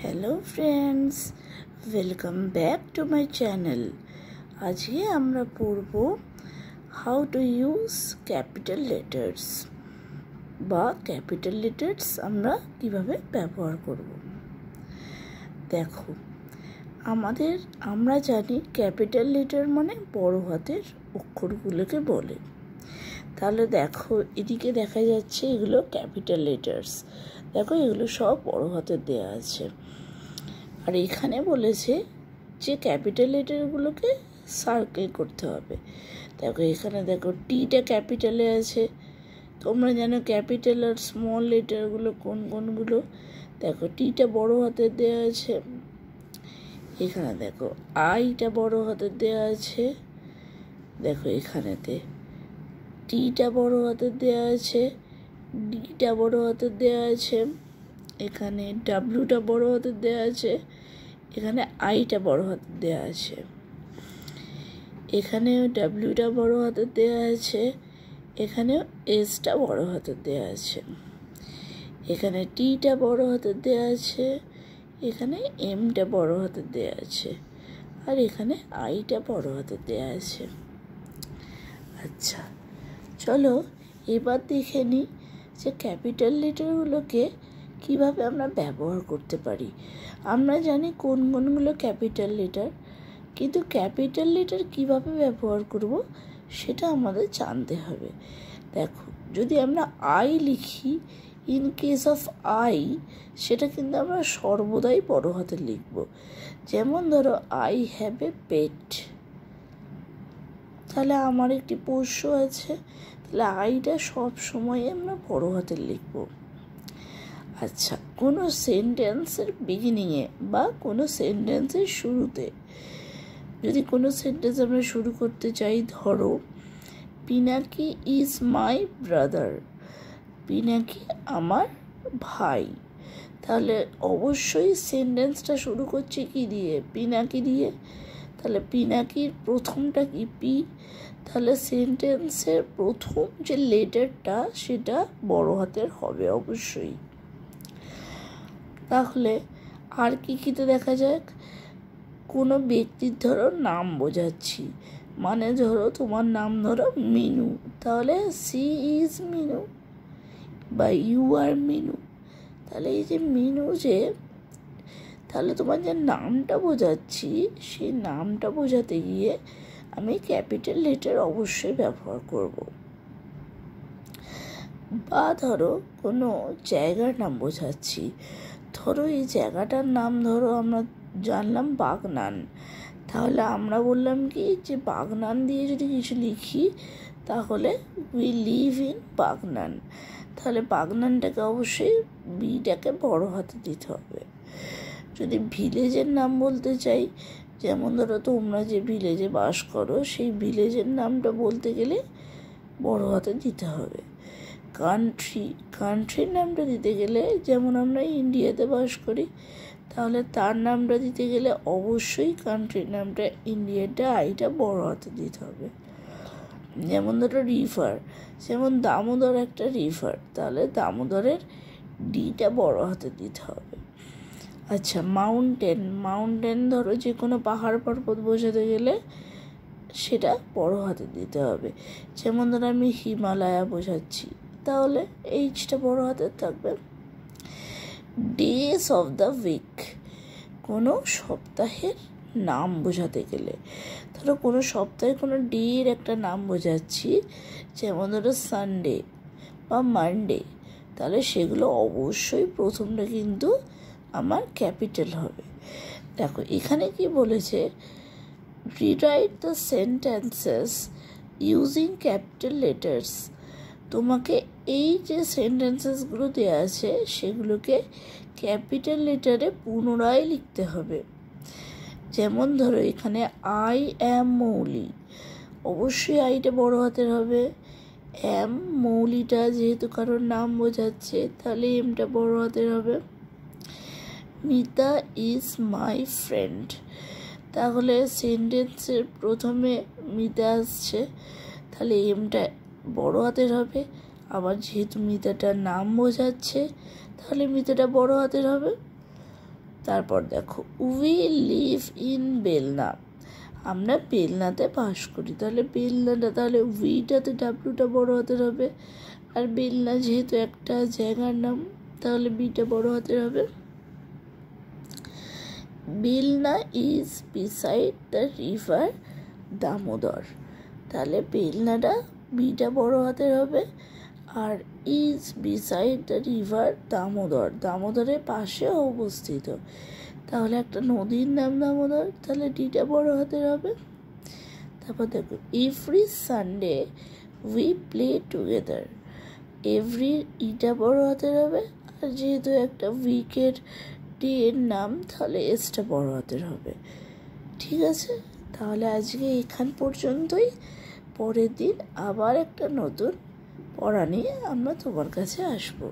Hello friends, welcome back to my channel. আজকে আমরা পড়ব how to use capital letters বা ক্যাপিটাল লেটার্স আমরা কিভাবে ব্যবহার করব। দেখো, আমরা জানি ক্যাপিটাল লেটার মানে বড় হাতের অক্ষরগুলোকে বলে। তাহলে দেখো, এদিকে দেখা যাচ্ছে এগুলো ক্যাপিটাল লেটার্স। দেখো, এগুলো সব বড় হাতের দেওয়া আছে। আর এখানে বলেছে যে ক্যাপিটাল লেটারগুলোকে সার্কেল করতে হবে। দেখো, এখানে দেখো টিটা ক্যাপিটালে আছে। তোমরা জানো ক্যাপিটাল আর স্মল লেটারগুলো কোনগুলো। দেখো, টিটা বড় হাতের দেওয়া আছে। এখানে দেখো আইটা বড় হাতের দেওয়া আছে। দেখো, এখানেতে টিটা বড় হাতের দেওয়া আছে, ডিটা বড় হাতের দেওয়া আছে, এখানে ডাব্লিউটা বড় হাতের দেওয়া আছে, এখানে আইটা বড় হাতের দেওয়া আছে, এখানেও ডাব্লিউটা বড় হাতের দেওয়া আছে, এখানেও এসটা বড় হাতের দেওয়া আছে, এখানে টিটা বড় হাতের দেওয়া আছে, এখানে এমটা বড় হাতের দেওয়া আছে, আর এখানে আইটা বড় হাতের দেওয়া আছে। আচ্ছা, চলো এবার দেখে নিই যে ক্যাপিটাল লেটারগুলোকে কিভাবে আমরা ব্যবহার করতে পারি। আমরা জানি কোনগুলো ক্যাপিটাল লেটার, কিন্তু ক্যাপিটাল লেটার কিভাবে ব্যবহার করব সেটা আমাদের জানতে হবে। দেখো, যদি আমরা আই লিখি, ইন কেস অফ আই, সেটা কিন্তু আমরা সর্বদাই বড় হাতে লিখব। যেমন ধরো, আই হ্যাভ এ পেট, তাহলে আমার একটি পোষ্য আছে, তাহলে আইটা সব সময় আমরা বড় হাতে লিখব। আচ্ছা, কোনো সেন্টেন্সের বিগিনিংয়ে বা কোনো সেন্টেন্সের শুরুতে যদি কোনো সেন্টেন্স আমরা শুরু করতে চাই, ধরো Pinaki is my brother, Pinaki আমার ভাই, তাহলে অবশ্যই সেন্টেন্সটা শুরু করছে কি দিয়ে? পিনাকি দিয়ে। তাহলে পিনাকির প্রথমটা কি? পি। তাহলে সেন্টেন্সের প্রথম যে লেটারটা সেটা বড় হাতের হবে অবশ্যই। তাহলে আর কিতে দেখা যাক, কোনো ব্যক্তির ধরো নাম বোঝাচ্ছি, মানে ধরো তোমার নাম ধরো মিনু, তাহলে সি ইজ মিনু বা ইউ আর মিনু। তাহলে এই যে মিনু, যে তাহলে তোমার যে নামটা বোঝাচ্ছি, সেই নামটা বোঝাতে গিয়ে আমি ক্যাপিটাল লেটার অবশ্যই ব্যবহার করব। বা ধরো কোনো জায়গার নাম বোঝাচ্ছি, ধরো এই জায়গাটার নাম ধরো আমরা জানলাম বাগনান, তাহলে আমরা বললাম কি যে বাগনান দিয়ে যদি কিছু লিখি তাহলে উই লিভ ইন বাগনান, তাহলে বাগনানটাকে অবশ্যই বিটাকে বড় হাতে দিতে হবে। যদি ভিলেজের নাম বলতে চাই, যেমন ধরো তোমরা যে ভিলেজে বাস করো, সেই ভিলেজের নামটা বলতে গেলে বড় হাতে দিতে হবে। কান্ট্রির নামটা দিতে গেলে, যেমন আমরা ইন্ডিয়াতে বাস করি, তাহলে তার নামটা দিতে গেলে অবশ্যই কান্ট্রির নামটা ইন্ডিয়াটা আইটা বড় হাতে দিতে হবে। যেমন ধরো রিভার, যেমন দামোদর একটা রিভার, তাহলে দামোদরের ডিটা বড় হাতে দিতে হবে। আচ্ছা, মাউন্টেন ধরো যে কোনো পাহাড় পর্বত বোঝাতে গেলে সেটা বড় হাতে দিতে হবে। যেমন ধরো আমি হিমালয়া বোঝাচ্ছি, তাহলে এইচটা বড় হাতের থাকবে। ডেজ অফ দ্য উইক, কোনো সপ্তাহের নাম বোঝাতে গেলে, ধরো কোনো সপ্তাহে কোনো ডের একটা নাম বোঝাচ্ছি, যেমন ধরো সানডে বা মানডে, তাহলে সেগুলো অবশ্যই প্রথমটা কিন্তু আমার ক্যাপিটাল হবে। দেখো, এখানে কি বলেছে, rewrite the sentences using capital letters. তোমাকে এই যে সেন্টেন্সেসগুলো দেওয়া আছে সেগুলোকে ক্যাপিটাল লেটারে পুনরায় লিখতে হবে। যেমন ধরো এখানে আই অ্যাম মৌলি, অবশ্যই আইটা বড় হাতের হবে। অ্যাম, মৌলিটা যেহেতু কারোর নাম বোঝাচ্ছে, তাহলে এমটা বড় হাতের হবে। মিতা ইজ মাই ফ্রেন্ড, তাহলে সেন্টেন্সের প্রথমে মিতা আসছে, তাহলে এমটা বড় হাতের হবে। আবার যেহেতু মিতাটার নাম বোঝাচ্ছে, তাহলে মিতাটা বড় হাতের হবে। তারপর দেখো উই লিভ ইন বেলনা, আমরা বেলনাতে বাস করি। তাহলে বেলনাটা, তাহলে উইটাতে ডাব্লুটা বড় হাতের হবে, আর বেলনা যেহেতু একটা জায়গার নাম তাহলে বিটা বড় হাতের হবে। Belna is beside the river Damodar, তাহলে বেলনাটা বিটা বড় হাতের হবে, আর is beside the river Damodar, দামোদরের পাশে অবস্থিত। তাহলে একটা নদীর নাম দামোদর, তাহলে ডিটা বড় হাতের হবে। তারপর দেখো every Sunday we play together, every ইটা বড় হাতের হবে, আর যেহেতু একটা উইকের ডে এর নাম তাহলে এসটা বড় হাতের হবে। ঠিক আছে, তাহলে আজকে এখান পর্যন্তই। পরের দিন আবার একটা নতুন পড়া নিয়ে আমরা তোমার কাছে আসবো।